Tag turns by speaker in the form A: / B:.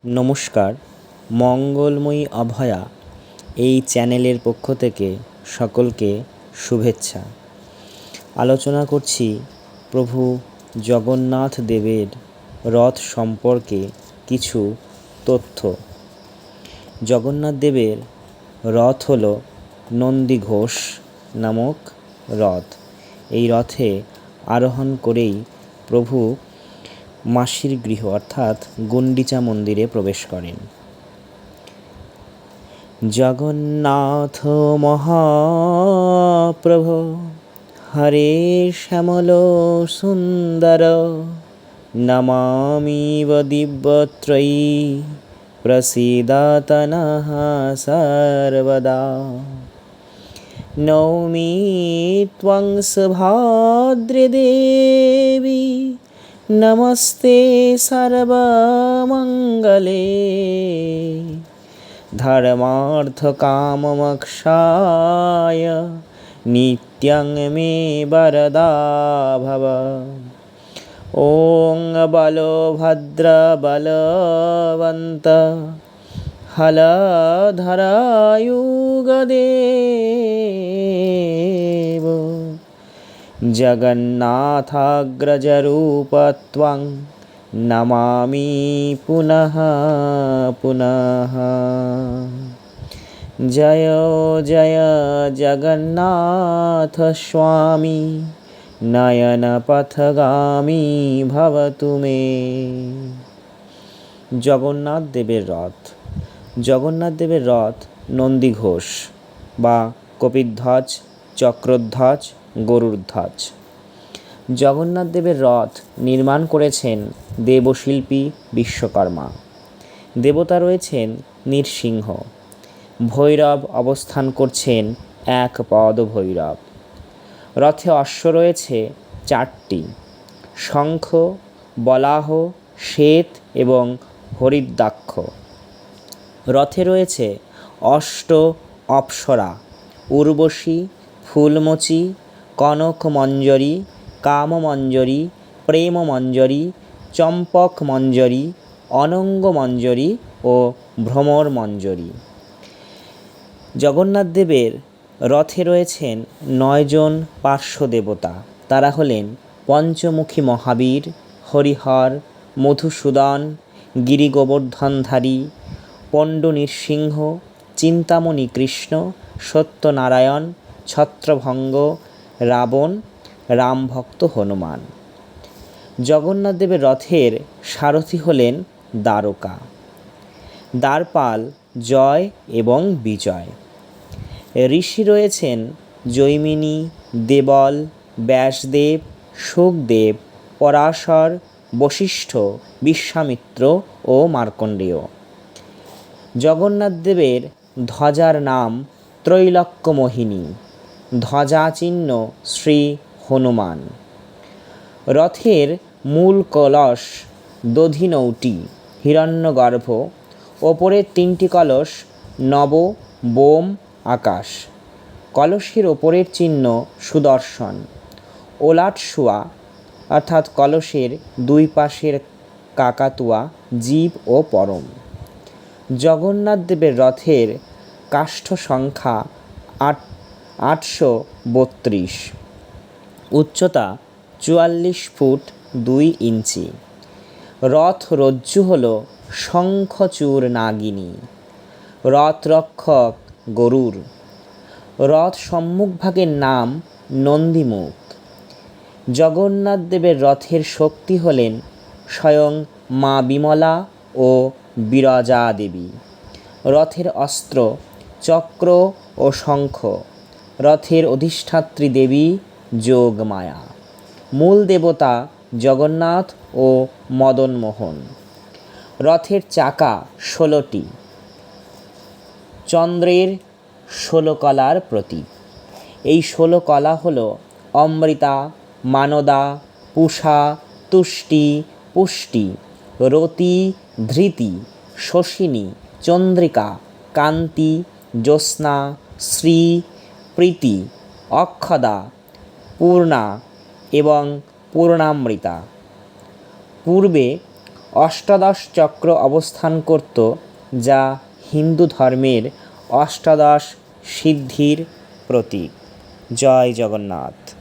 A: নমস্কার, মঙ্গলময়ী অভয়া এই চ্যানেলের পক্ষ থেকে সকলকে শুভেচ্ছা। আলোচনা করছি প্রভু জগন্নাথ দেবের রথ সম্পর্কে কিছু তথ্য। জগন্নাথ দেবের রথ হল নন্দীঘোষ নামক রথ। এই রথে আরোহণ করেই প্রভু মাসির গৃহ অর্থাৎ গুন্ডিচা মন্দিরে প্রবেশ করেন। জগন্নাথ মহাপ্রভু হরে শ্যামল সুন্দর নমামিব দিব্যত্রয়ী প্রসীদত নঃ সর্বদা। নৌমি ত্বং সুভদ্রে দেবী নমস্তে সর্বমঙ্গলে ধর্মার্থকামমোক্ষায় নিত্যং মে বরদা ভব। ওং বলভদ্র বলবন্ত হলধরায়ুগদেব জগন্নাথাগ্রজরূপত্বং নমামি পুনঃ পুনঃ। জয় জয় জগন্নাথ স্বামী নয়নপথগামী ভবতু মে। জগন্নাথ দেবের রথ। জগন্নাথ দেবের রথ নন্দীঘোষ বা কপিধ্বজ, চক্রধ্বজ, গরুড়ধ্বজ। জগন্নাথ দেবের রথ নির্মাণ করেছেন দেবশিল্পী বিশ্বকর্মা। দেবতা রয়েছেন নৃসিংহ। ভৈরব অবস্থান করছেন এক পদ ভৈরব। রথে অশ্ব রয়েছে 4টি: শঙ্খ, বলাহ, শ্বেত এবং হরিদ্রাক্ষ। রথে রয়েছে অষ্ট অপ্সরা: উর্বশী, ফুলমোচী, কনকমঞ্জরী, কামমঞ্জরী, প্রেমমঞ্জরী, চম্পকমঞ্জরী, অনঙ্গমঞ্জরী ও ভ্রমরমঞ্জরী। জগন্নাথ দেবের রথে রয়েছেন 9 জন পার্শ্ব দেবতা। তারা হলেন পঞ্চমুখী মহাবীর, হরিহর, মধুসূদন, গিরিগোবর্ধনধারী, পণ্ড নৃসিংহ, চিন্তামণি কৃষ্ণ, সত্যনারায়ণ, ছত্রভঙ্গ, রাবণ, রামভক্ত হনুমান। জগন্নাথ দেবের রথের সারথি হলেন দ্বারকা, দ্বারপাল, জয় এবং বিজয়। ঋষি রয়েছেন জৈমিনী, দেবল, ব্যাসদেব, শুকদেব, পরাশর, বশিষ্ঠ, বিশ্বামিত্র ও মার্কণ্ডেয়। জগন্নাথ দেবের ধ্বজার নাম ত্রৈলোক্যমোহিনী। ধ্বজা চিহ্ন শ্রী হনুমান। রথের মূল কলস দধিনৌটি হিরণ্যগর্ভ। ওপরের 3টি কলস নব, বোম, আকাশ। কলসের ওপরের চিহ্ন সুদর্শন। ওলাট শোয়া অর্থাৎ কলসের 2 পাশের কাকাতুয়া, জীব ও পরম। জগন্নাথ দেবের রথের কাষ্ঠ সংখ্যা 832। উচ্চতা 44 ফুট 2 ইঞ্চি। রথ রজ্জু হল শঙ্খচূড় নাগিনী। রথ রক্ষক গরুর। রথ সম্মুখভাগের নাম নন্দীমুখ। জগন্নাথ দেবের রথের শক্তি হলেন স্বয়ং মা বিমলা ও বিরজা দেবী। রথের অস্ত্র চক্র ও শঙ্খ। রথের অধিষ্ঠাত্রী দেবী যোগমায়া। মূল দেবতা জগন্নাথ ও মদনমোহন। রথের চাকা 16টি। চন্দ্রের 16 কলার প্রতীক। এই 16 কলা হল অমৃতা, মানদা, পূষা, তুষ্টি, পুষ্টি, রতি, ধৃতি, শোষিনী, চন্দ্রিকা, কান্তি, জ্যোৎস্না, শ্রী, প্রীতি, অক্ষদা, পূর্ণা এবং পূর্ণামৃতা। পূর্বে অষ্টাদশ চক্র অবস্থান করত, যা হিন্দু ধর্মের অষ্টাদশ সিদ্ধির প্রতীক। জয় জগন্নাথ।